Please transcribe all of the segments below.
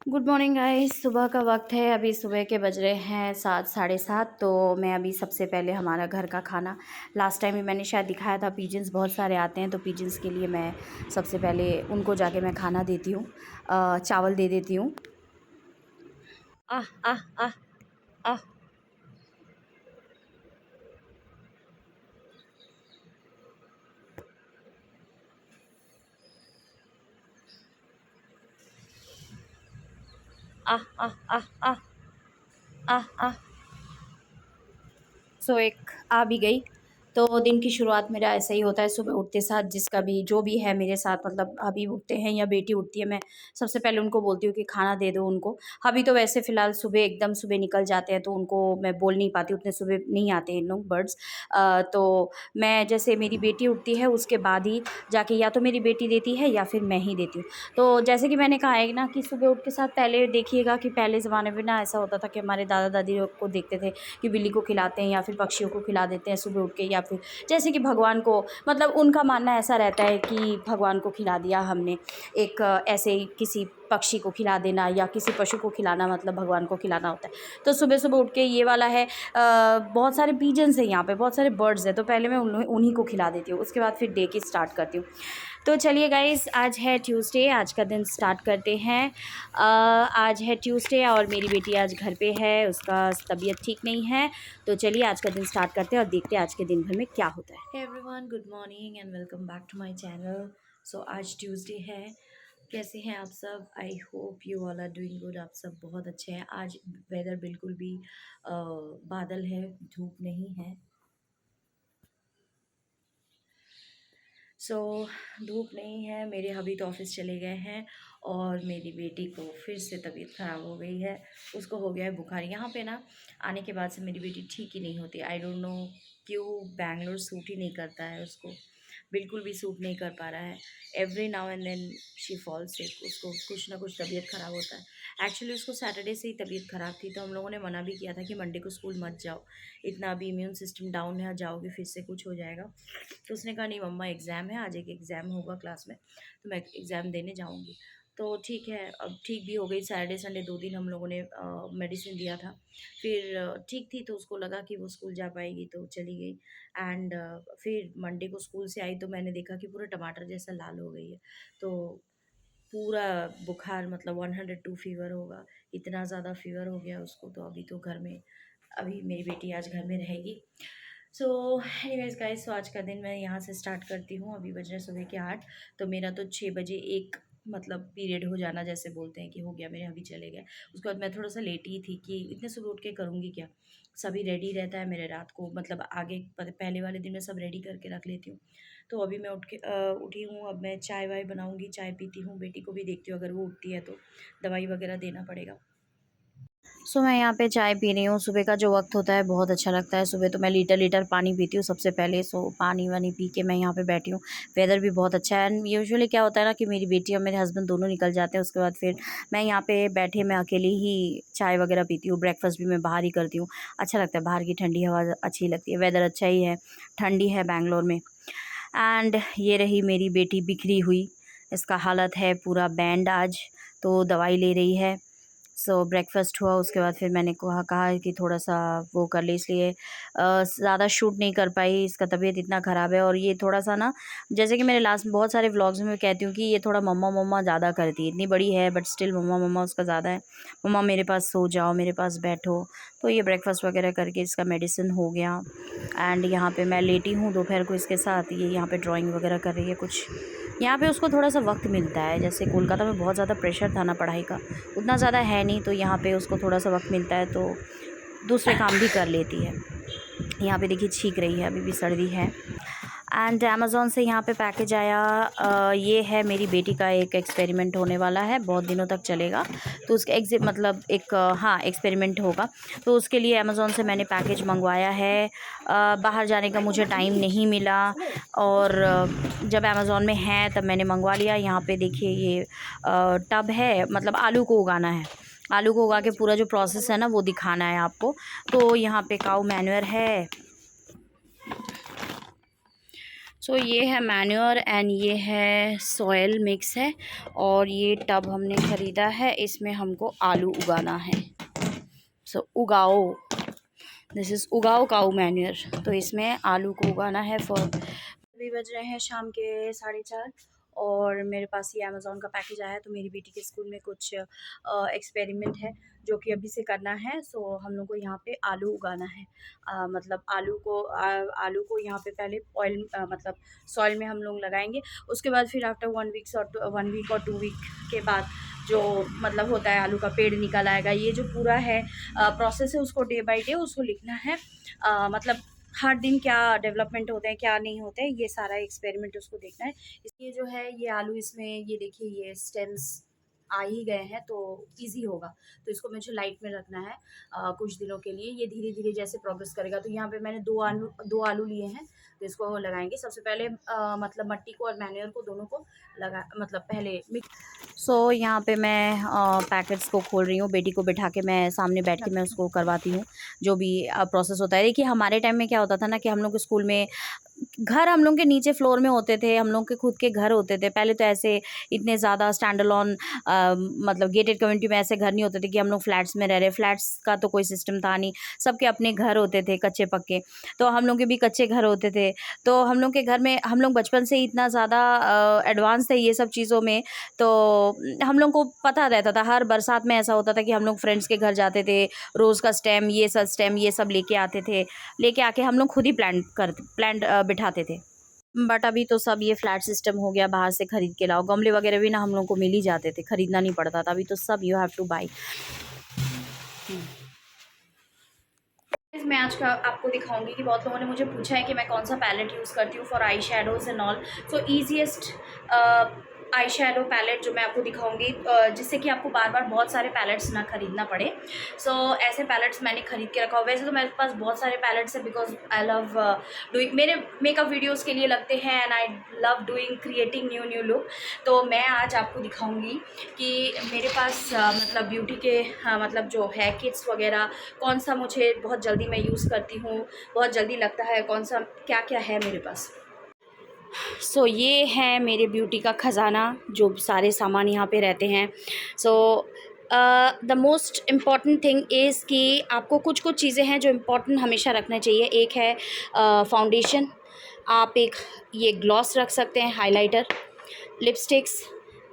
Good morning guys. सुबह का वक्त है। अभी सुबह के बज रहे हैं 7 साढ़े 7। तो मैं अभी सबसे पहले हमारा घर का खाना, लास्ट टाइम भी मैंने शायद दिखाया था, पिजन्स बहुत सारे आते हैं तो पिजन्स के लिए मैं सबसे पहले उनको जाके मैं खाना देती हूँ, चावल दे देती हूँ। आह आह आह आह आह आह आह आह आह आह। सो एक आ भी गई। तो दिन की शुरुआत मेरा ऐसा ही होता है सुबह उठते साथ, जिसका भी जो भी है मेरे साथ, मतलब अभी उठते हैं या बेटी उठती है, मैं सबसे पहले उनको बोलती हूँ कि खाना दे दो उनको। अभी तो वैसे फ़िलहाल सुबह एकदम सुबह निकल जाते हैं तो उनको मैं बोल नहीं पाती, उतने सुबह नहीं आते हैं लोग बर्ड्स। तो मैं जैसे मेरी बेटी उठती है उसके बाद ही जाके या तो मेरी बेटी देती है या फिर मैं ही देती हूँ। तो जैसे कि मैंने कहा है ना कि सुबह उठ के साथ पहले देखिएगा कि पहले ज़माने में ना ऐसा होता था कि हमारे दादा दादी लोग को देखते थे कि बिल्ली को खिलाते हैं या फिर पक्षियों को खिला देते हैं सुबह उठ के, या फिर जैसे कि भगवान को, मतलब उनका मानना ऐसा रहता है कि भगवान को खिला दिया हमने, एक ऐसे ही किसी पक्षी को खिला देना या किसी पशु को खिलाना मतलब भगवान को खिलाना होता है। तो सुबह सुबह उठ के ये वाला है। बहुत सारे पिजन्स हैं यहाँ पे, बहुत सारे बर्ड्स हैं, तो पहले मैं उन्हीं को खिला देती हूँ, उसके बाद फिर डे की स्टार्ट करती हूँ। तो चलिए गाइस, आज है ट्यूसडे, आज का दिन स्टार्ट करते हैं। आज है ट्यूसडे और मेरी बेटी आज घर पे है, उसका तबीयत ठीक नहीं है। तो चलिए आज का दिन स्टार्ट करते हैं और देखते हैं आज के दिन भर में क्या होता है। Hey everyone, good morning and welcome back to my channel. So आज ट्यूसडे है। कैसे हैं आप सब? I hope you all are doing good. आप सब बहुत अच्छे हैं। आज वेदर बिल्कुल भी बादल है, धूप नहीं है। सो धूप नहीं है। मेरे हबी तो ऑफिस चले गए हैं और मेरी बेटी को फिर से तबीयत ख़राब हो गई है। उसको हो गया है बुखार। यहाँ पे ना आने के बाद से मेरी बेटी ठीक ही नहीं होती। आई डोंट नो क्यों, बैंगलोर सूट ही नहीं करता है उसको, बिल्कुल भी सूट नहीं कर पा रहा है। Every now and then she fall sick, उसको कुछ ना कुछ तबीयत ख़राब होता है। एक्चुअली उसको सैटरडे से ही तबीयत ख़राब थी, तो हम लोगों ने मना भी किया था कि मंडे को स्कूल मत जाओ, इतना अभी इम्यून सिस्टम डाउन है, जाओगे फिर से कुछ हो जाएगा। तो उसने कहा नहीं मम्मा, एग्ज़ाम है आज, एक एग्ज़ाम होगा क्लास में, तो मैं एग्ज़ाम देने जाऊँगी। तो ठीक है, अब ठीक भी हो गई। सैटरडे संडे 2 दिन हम लोगों ने मेडिसिन दिया था। फिर ठीक थी तो उसको लगा कि वो स्कूल जा पाएगी तो चली गई। एंड फिर मंडे को स्कूल से आई तो मैंने देखा कि पूरा टमाटर जैसा लाल हो गई है। तो पूरा बुखार, मतलब 102 फ़ीवर होगा, इतना ज़्यादा फ़ीवर हो गया उसको। तो अभी तो घर में, अभी मेरी बेटी आज घर में रहेगी। सो एनीवेज़ गाइस, सो आज का दिन मैं यहाँ से स्टार्ट करती हूँ। अभी बज रहे हैं सुबह के 8। तो मेरा तो 6 बजे एक, मतलब पीरियड हो जाना जैसे बोलते हैं कि हो गया, मेरे अभी चले गए। उसके बाद मैं थोड़ा-सा लेटी ही थी कि इतने सुबह उठ के करूँगी क्या? सभी रेडी रहता है मेरे रात को, मतलब आगे पहले वाले दिन मैं सब रेडी करके रख लेती हूँ। तो अभी मैं उठी हूँ, अब मैं चाय-वाय बनाऊँगी, चाय पीती हूँ, बेटी को भी देखती हूँ, अगर वो उठती है तो दवाई वगैरह देना पड़ेगा। सो मैं यहाँ पे चाय पी रही हूँ। सुबह का जो वक्त होता है बहुत अच्छा लगता है। सुबह तो मैं लीटर लीटर पानी पीती हूँ सबसे पहले। सो पानी वानी पी के मैं यहाँ पे बैठी हूँ। वेदर भी बहुत अच्छा है। एंड यूजुअली क्या होता है ना कि मेरी बेटी और मेरे हस्बैंड दोनों निकल जाते हैं, उसके बाद फिर मैं यहाँ पे बैठे मैं अकेली ही चाय वगैरह पीती हूँ। ब्रेकफास्ट भी मैं बाहर ही करती हूँ। अच्छा लगता है, बाहर की ठंडी हवा अच्छी लगती है। वेदर अच्छा ही है, ठंडी है बैंगलोर में। एंड ये रही मेरी बेटी बिखरी हुई, इसका हालत है पूरा बैंड आज। तो दवाई ले रही है। सो ब्रेकफ़ास्ट हुआ, उसके बाद फिर मैंने कहा कि थोड़ा-सा वो कर ले, इसलिए ज़्यादा शूट नहीं कर पाई। इसका तबीयत इतना ख़राब है और ये थोड़ा-सा ना, जैसे कि मेरे लास्ट में बहुत सारे व्लॉग्स में मैं कहती हूँ कि ये थोड़ा मम्मा-मम्मा ज़्यादा करती है। इतनी बड़ी है बट स्टिल मम्मा-मम्मा उसका ज़्यादा है। मम्मा मेरे पास सो जाओ, मेरे पास बैठो। तो ये ब्रेकफ़ास्ट वग़ैरह करके इसका मेडिसिन हो गया। एंड यहाँ पे मैं लेटी हूँ दोपहर को इसके साथ। ये यहाँ पे ड्राइंग वग़ैरह कर रही है कुछ। यहाँ पे उसको थोड़ा-सा वक़्त मिलता है, जैसे कोलकाता में बहुत ज़्यादा प्रेशर था ना पढ़ाई का, उतना ज़्यादा है नहीं, तो यहाँ पे उसको थोड़ा-सा वक़्त मिलता है तो दूसरे काम भी कर लेती है। यहाँ पे देखिए छींक रही है, अभी भी सर्दी है। एंड अमेज़न से यहाँ पे पैकेज आया। ये है मेरी बेटी का एक एक्सपेरिमेंट होने वाला है, बहुत दिनों तक चलेगा। तो उसका मतलब एक हाँ, एक्सपेरिमेंट होगा। तो उसके लिए अमेज़न से मैंने पैकेज मंगवाया है। बाहर जाने का मुझे टाइम नहीं मिला और जब अमेज़न में है तब मैंने मंगवा लिया। यहाँ पे देखिए ये टब है, मतलब आलू को उगाना है। आलू को उगा के पूरा जो प्रोसेस है ना वो दिखाना है आपको। तो यहाँ पे काऊ मैन्योर है। सो ये है मैन्योर एंड ये है सॉयल मिक्स है, और ये टब हमने ख़रीदा है, इसमें हमको आलू उगाना है। सो उगाओ, दिस इज़ उगाओ काऊ मैन्योर। तो इसमें आलू को उगाना है। अभी बज रहे हैं शाम के 4:30 और मेरे पास ये अमेज़ॉन का पैकेज आया है। तो मेरी बेटी के स्कूल में कुछ एक्सपेरिमेंट है जो कि अभी से करना है। सो हम लोग को यहाँ पे आलू उगाना है। मतलब आलू को यहाँ पे पहले ऑयल मतलब सॉइल में हम लोग लगाएंगे। उसके बाद फिर आफ्टर 1 वीक और 2 वीक के बाद जो मतलब होता है आलू का पेड़ निकल आएगा। ये जो पूरा है प्रोसेस है, उसको डे बाय डे उसको लिखना है। मतलब हर दिन क्या डेवलपमेंट होते हैं, क्या नहीं होते हैं, ये सारा एक्सपेरिमेंट उसको देखना है। इसलिए जो है ये आलू, इसमें ये देखिए ये स्टेम्स आ ही गए हैं, तो इजी होगा। तो इसको मुझे लाइट में रखना है कुछ दिनों के लिए। ये धीरे धीरे जैसे प्रोग्रेस करेगा। तो यहाँ पे मैंने दो आलू लिए हैं, तो इसको लगाएंगे। सबसे पहले मतलब मट्टी को और मैन्योर को दोनों को लगा, मतलब पहले मिक्स। सो यहाँ पे मैं पैकेट्स को खोल रही हूँ। बेटी को बिठा के मैं सामने बैठ के मैं उसको करवाती हूँ जो भी प्रोसेस होता है। देखिए हमारे टाइम में क्या होता था ना कि हम लोग स्कूल में घर हम लोग के नीचे फ्लोर में होते थे, हम लोग के खुद के घर होते थे। पहले तो ऐसे इतने ज़्यादा स्टैंड अलोन मतलब गेटेड कम्युनिटी में ऐसे घर नहीं होते थे कि हम लोग फ्लैट्स में रह रहे। फ्लैट्स का तो कोई सिस्टम था नहीं, सबके अपने घर होते थे कच्चे पक्के। तो हम लोग के भी कच्चे घर होते थे। तो हम लोग के घर में हम लोग बचपन से ही इतना ज़्यादा एडवांस थे ये सब चीज़ों में। तो हम लोग को पता रहता था, हर बरसात में ऐसा होता था कि हम लोग फ्रेंड्स के घर जाते थे, रोज़ का स्टेम ये सब लेके आते थे। लेके आके हम लोग खुद ही प्लांट बिठाते थे। बट अभी तो सब ये फ्लैट सिस्टम हो गया, बाहर से खरीद के लाओ। गमले वगैरह भी ना हम लोग को मिल ही जाते थे, खरीदना नहीं पड़ता था। अभी तो सब यू हैव टू बाई। मैं आज का आपको दिखाऊंगी कि बहुत लोगों ने मुझे पूछा है कि मैं कौन सा पैलेट यूज़ करती हूँ for eye shadows and all. So easiest eye shadow palette जो मैं आपको दिखाऊंगी, जिससे कि आपको बार बार बहुत सारे पैलेट्स ना खरीदना पड़े। सो ऐसे पैलेट्स मैंने खरीद के रखा हुआ। वैसे तो मेरे पास बहुत सारे पैलेट्स हैं, बिकॉज आई लव डूइंग, मेरे मेकअप वीडियोज़ के लिए लगते हैं, and I love doing creating new look. तो मैं आज आपको दिखाऊंगी कि मेरे पास मतलब ब्यूटी के मतलब जो है किट्स वगैरह, कौन सा मुझे बहुत जल्दी मैं यूज़ करती हूँ, बहुत जल्दी लगता है, कौन सा क्या क्या है मेरे पास। सो ये है मेरे ब्यूटी का ख़जाना, जो सारे सामान यहाँ पे रहते हैं। So the most important thing is कि आपको कुछ कुछ चीज़ें हैं जो इम्पॉर्टेंट हमेशा रखना चाहिए। एक है फाउंडेशन, आप एक ये ग्लॉस रख सकते हैं, highlighter, lipsticks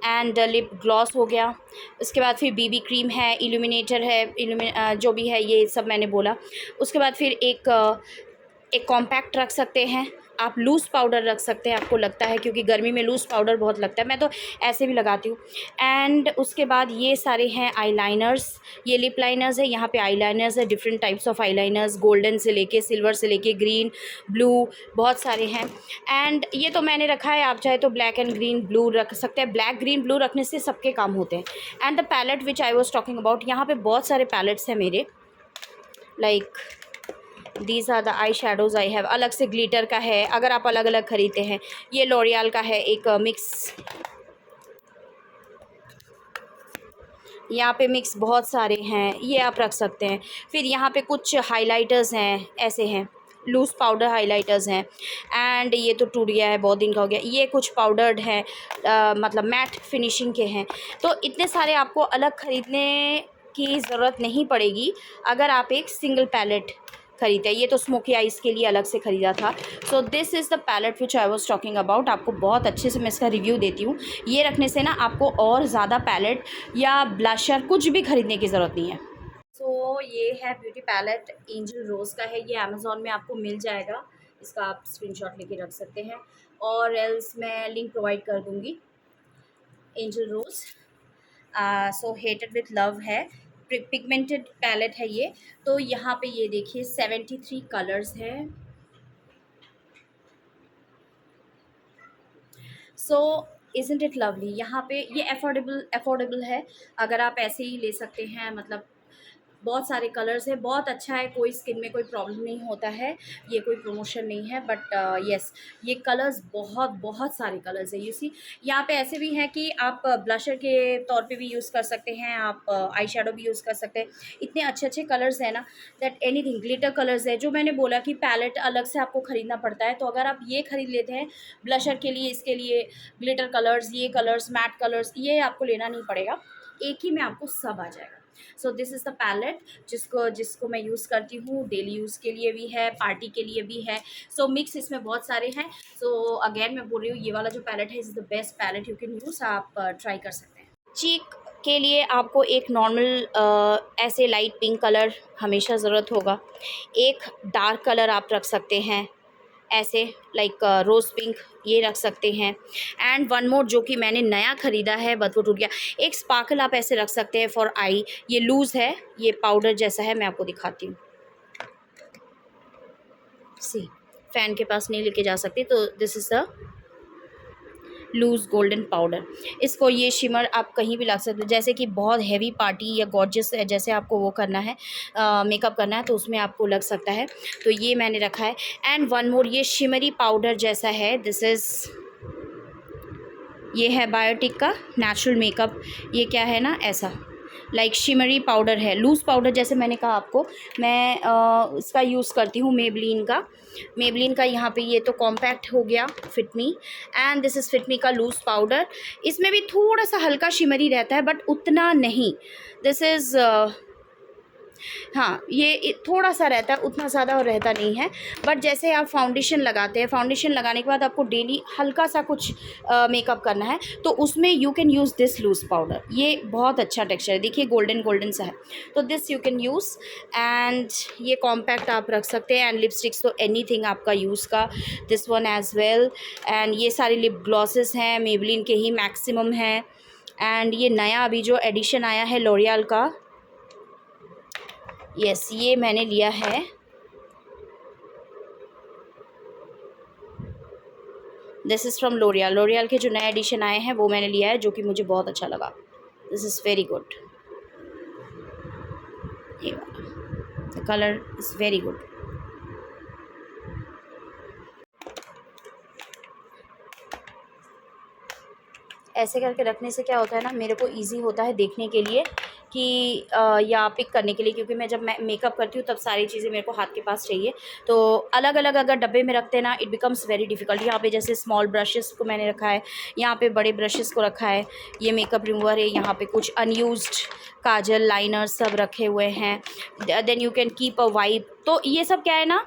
and lip gloss हो गया। उसके बाद फिर बीबी क्रीम है, इल्यूमिनेटर है, जो भी है ये सब मैंने बोला। उसके बाद फिर एक कॉम्पैक्ट रख सकते हैं आप, लूज़ पाउडर रख सकते हैं, आपको लगता है, क्योंकि गर्मी में लूज़ पाउडर बहुत लगता है, मैं तो ऐसे भी लगाती हूँ। एंड उसके बाद ये सारे हैं आईलाइनर्स, ये लिप लाइनर्स है, यहाँ पे आईलाइनर्स है, different types of eyeliners, golden से लेके सिल्वर से लेके ग्रीन, ब्लू, बहुत सारे हैं। एंड ये तो मैंने रखा है, आप चाहे तो ब्लैक एंड ग्रीन ब्लू रख सकते हैं। ब्लैक ग्रीन ब्लू रखने से सबके काम होते हैं। And the palette which I was talking about, यहाँ पे बहुत सारे पैलेट्स हैं मेरे, like these are the eye shadows I have. अलग से ग्लिटर का है, अगर आप अलग अलग खरीदते हैं। ये लॉरियल का है एक मिक्स, यहाँ पे मिक्स बहुत सारे हैं, ये आप रख सकते हैं। फिर यहाँ पे कुछ हाइलाइटर्स हैं, ऐसे हैं, लूज़ पाउडर हाइलाइटर्स हैं। एंड ये तो टूट गया है, बहुत दिन का हो गया। ये कुछ पाउडर्ड हैं, मतलब मैट फिनिशिंग के हैं। तो इतने सारे आपको अलग ख़रीदने की ज़रूरत नहीं पड़ेगी अगर आप एक सिंगल पैलेट खरीदते हैं। ये तो स्मोकी आइज़ के लिए अलग से ख़रीदा था। So this is the palette which I was talking about. आपको बहुत अच्छे से मैं इसका रिव्यू देती हूँ। ये रखने से ना आपको और ज़्यादा पैलेट या ब्लशर कुछ भी ख़रीदने की ज़रूरत नहीं है। सो ये है ब्यूटी पैलेट, एंजल रोज़ का है। ये अमेज़ॉन में आपको मिल जाएगा, इसका आप स्क्रीनशॉट लेके रख सकते हैं, और एल्स मैं लिंक प्रोवाइड कर दूँगी। Angel Rose so hated with love है, पिगमेंटेड पैलेट है ये। तो यहाँ पे ये देखिए 73 कलर्स हैं। सो इज़न्ट इट लवली। यहाँ पे ये अफोर्डेबल है, अगर आप ऐसे ही ले सकते हैं, मतलब बहुत सारे कलर्स हैं, बहुत अच्छा है, कोई स्किन में कोई प्रॉब्लम नहीं होता है। ये कोई प्रमोशन नहीं है, बट यस, ये कलर्स बहुत बहुत सारे कलर्स है। यू सी, यहाँ पे ऐसे भी हैं कि आप ब्लशर के तौर पे भी यूज़ कर सकते हैं, आप आई शेडो भी यूज़ कर सकते हैं। इतने अच्छे अच्छे कलर्स हैं ना, दैट एनीथिंग। ग्लिटर कलर्स है, जो मैंने बोला कि पैलेट अलग से आपको ख़रीदना पड़ता है, तो अगर आप ये ख़रीद लेते हैं ब्लशर के लिए, इसके लिए ग्लिटर कलर्स, ये कलर्स, मैट कलर्स, ये आपको लेना नहीं पड़ेगा, एक ही में आपको सब आ जाएगा। So this is the palette जिसको जिसको मैं यूज़ करती हूँ, डेली यूज़ के लिए भी है, पार्टी के लिए भी है। सो मिक्स इसमें बहुत सारे हैं। सो अगेन मैं बोल रही हूँ, ये वाला जो पैलेट है is the best palette you can use, आप ट्राई कर सकते हैं। चीक के लिए आपको एक नॉर्मल ऐसे लाइट पिंक कलर हमेशा ज़रूरत होगा। एक डार्क कलर आप रख सकते हैं ऐसे, लाइक रोज़ पिंक, ये रख सकते हैं। एंड वन मोर जो कि मैंने नया ख़रीदा है बट वो टूट गया, एक स्पार्कल आप ऐसे रख सकते हैं फॉर आई। ये लूज़ है, ये पाउडर जैसा है, मैं आपको दिखाती हूँ। सी, फ़ैन के पास नहीं लेके जा सकती, तो this is the loose golden powder. इसको ये शिमर आप कहीं भी ला सकते हो, जैसे कि बहुत हैवी पार्टी या गॉर्जियस जैसे आपको वो करना है, मेकअप करना है, तो उसमें आपको लग सकता है। तो ये मैंने रखा है। एंड वन मोर, ये शिमरी पाउडर जैसा है, दिस इज़, ये है बायोटिक का नेचुरल मेकअप। ये क्या है ना, ऐसा लाइक शिमरी पाउडर है, लूज़ पाउडर जैसे मैंने कहा आपको। मैं इसका यूज़ करती हूँ मेबलिन का। यहाँ पे ये तो कॉम्पैक्ट हो गया Fit Me, and this is Fit Me का लूज़ पाउडर। इसमें भी थोड़ा सा हल्का शिमरी रहता है बट उतना नहीं। दिस इज़ हाँ, ये थोड़ा सा रहता है, उतना ज़्यादा और रहता नहीं है। बट जैसे आप फाउंडेशन लगाते हैं, फाउंडेशन लगाने के बाद आपको डेली हल्का सा कुछ मेकअप करना है, तो उसमें you can use this loose powder. ये बहुत अच्छा टेक्सचर है, देखिए गोल्डन गोल्डन सा है, तो this you can use. And ये कॉम्पैक्ट आप रख सकते हैं। एंड लिपस्टिक्स तो एनीथिंग आपका यूज़ का, this one as well. And ये सारे लिप ग्लॉसेस हैं, मेबलिन के ही मैक्सिमम हैं। एंड ये नया अभी जो एडिशन आया है लॉरियल का, यस, ये मैंने लिया है। दिस इज़ फ्रॉम लॉरियल के जो नए एडिशन आए हैं वो मैंने लिया है, जो कि मुझे बहुत अच्छा लगा। दिस इज़ वेरी गुड, ये वाला, the colour is very good. ऐसे करके रखने से क्या होता है ना, मेरे को ईज़ी होता है देखने के लिए कि या पिक करने के लिए, क्योंकि मैं जब मैं मेकअप करती हूँ तब सारी चीज़ें मेरे को हाथ के पास चाहिए। तो अलग अलग अगर डब्बे में रखते हैं ना, इट बिकम्स वेरी डिफ़िकल्ट। यहाँ पे जैसे स्मॉल ब्रशेस को मैंने रखा है, यहाँ पे बड़े ब्रशेस को रखा है, ये मेकअप रिमूवर है, यहाँ पे कुछ अनयूज्ड काजल, लाइनर सब रखे हुए हैं। Then you can keep a wipe. तो ये सब क्या है ना,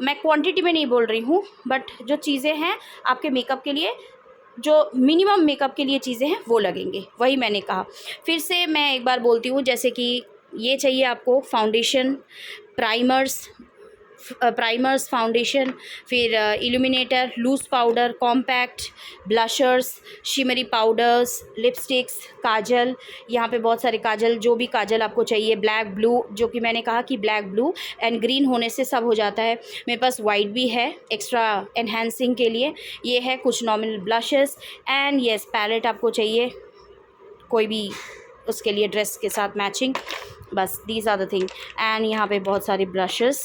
मैं क्वांटिटी में नहीं बोल रही हूँ, बट जो चीज़ें हैं आपके मेकअप के लिए, जो मिनिमम मेकअप के लिए चीज़ें हैं वो लगेंगे, वही मैंने कहा। फिर से मैं एक बार बोलती हूँ, जैसे कि ये चाहिए आपको फाउंडेशन, प्राइमर्स फाउंडेशन, फिर illuminator, loose powder, compact, blushers, shimmery powders, lipsticks, kajal. यहाँ पे बहुत सारे काजल, जो भी काजल आपको चाहिए, ब्लैक ब्लू, जो कि मैंने कहा कि ब्लैक ब्लू एंड ग्रीन होने से सब हो जाता है। मेरे पास वाइट भी है एक्स्ट्रा एनहेंसिंग के लिए। ये है कुछ normal blushes. And yes, palette आपको चाहिए कोई भी उसके लिए ड्रेस के साथ मैचिंग, बस दीज आर द थिंग। एंड यहाँ पे बहुत सारे brushes,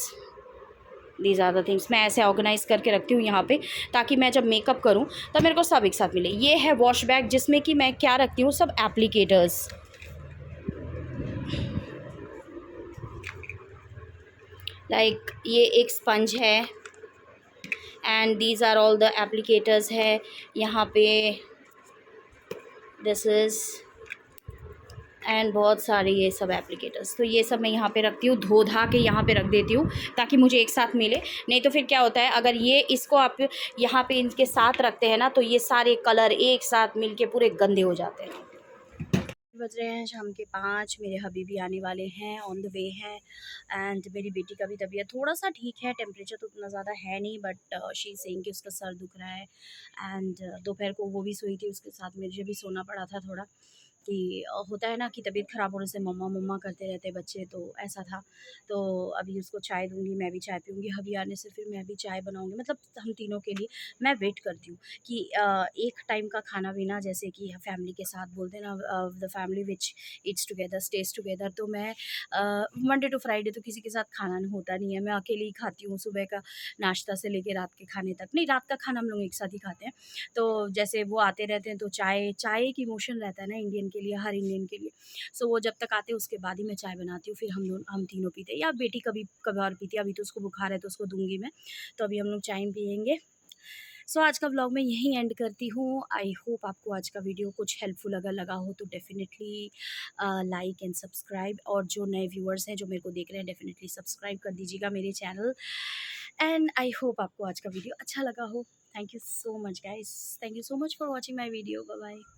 these are the things. मैं ऐसे ऑर्गेनाइज़ करके रखती हूँ यहाँ पे, ताकि मैं जब मेकअप करूँ तब मेरे को सब एक साथ मिले। ये है वॉश बैग, जिसमें कि मैं क्या रखती हूँ, सब एप्लीकेटर्स, लाइक ये एक स्पंज है and these are all the applicators है यहाँ पे, दिस इज़, एंड बहुत सारे ये सब एप्लीकेटर्स। तो ये सब मैं यहाँ पे रखती हूँ, धो धा के यहाँ पे रख देती हूँ, ताकि मुझे एक साथ मिले। नहीं तो फिर क्या होता है, अगर ये इसको आप यहाँ पे इनके साथ रखते हैं ना, तो ये सारे कलर एक साथ मिल के पूरे गंदे हो जाते हैं। बज रहे हैं शाम के 5, मेरे हबीबी आने वाले हैं, ऑन द वे हैं। एंड मेरी बेटी का भी तबीयत थोड़ा सा ठीक है, टेम्परेचर तो उतना ज़्यादा है नहीं, बट शी इज़ सेइंग कि उसका सर दुख रहा है। एंड दोपहर को वो भी सोई थी, उसके साथ मुझे भी सोना पड़ा था थोड़ा। कि होता है ना कि तबीयत ख़राब होने से मम्मा मम्मा करते रहते हैं बच्चे, तो ऐसा था। तो अभी उसको चाय दूँगी, मैं भी चाय पीऊँगी, हबी आने से फिर मैं भी चाय बनाऊँगी, मतलब हम तीनों के लिए। मैं वेट करती हूँ कि एक टाइम का खाना भी ना, जैसे कि फैमिली के साथ बोलते हैं ना, the family which eats together stage together. तो मैं मंडे टू फ्राइडे तो किसी के साथ खाना नहीं होता नहीं है, मैं अकेले ही खाती हूँ, सुबह का नाश्ता से लेके रात के खाने तक। नहीं, रात का खाना हम लोग एक साथ ही खाते हैं। तो जैसे वो आते रहते हैं तो चाय चाय एक इमोशन रहता है ना इंडियन के लिए, हर इंडियन के लिए। सो वो जब तक आते हैं उसके बाद ही मैं चाय बनाती हूँ, फिर हम तीनों पीते हैं, या बेटी कभी कभार पीती है, अभी तो उसको बुखार है तो उसको दूँगी मैं। तो अभी हम लोग चाय पिएँगे। सो आज का व्लॉग मैं यहीं एंड करती हूँ। आई होप आपको आज का वीडियो कुछ हेल्पफुल अगर लगा हो तो डेफ़िनेटली लाइक एंड सब्सक्राइब, और जो नए व्यूअर्स हैं जो मेरे को देख रहे हैं डेफ़िनेटली सब्सक्राइब कर दीजिएगा मेरे चैनल। एंड आई होप आपको आज का वीडियो अच्छा लगा हो। Thank you so much guys. Thank you so much for watching my video. Bye bye.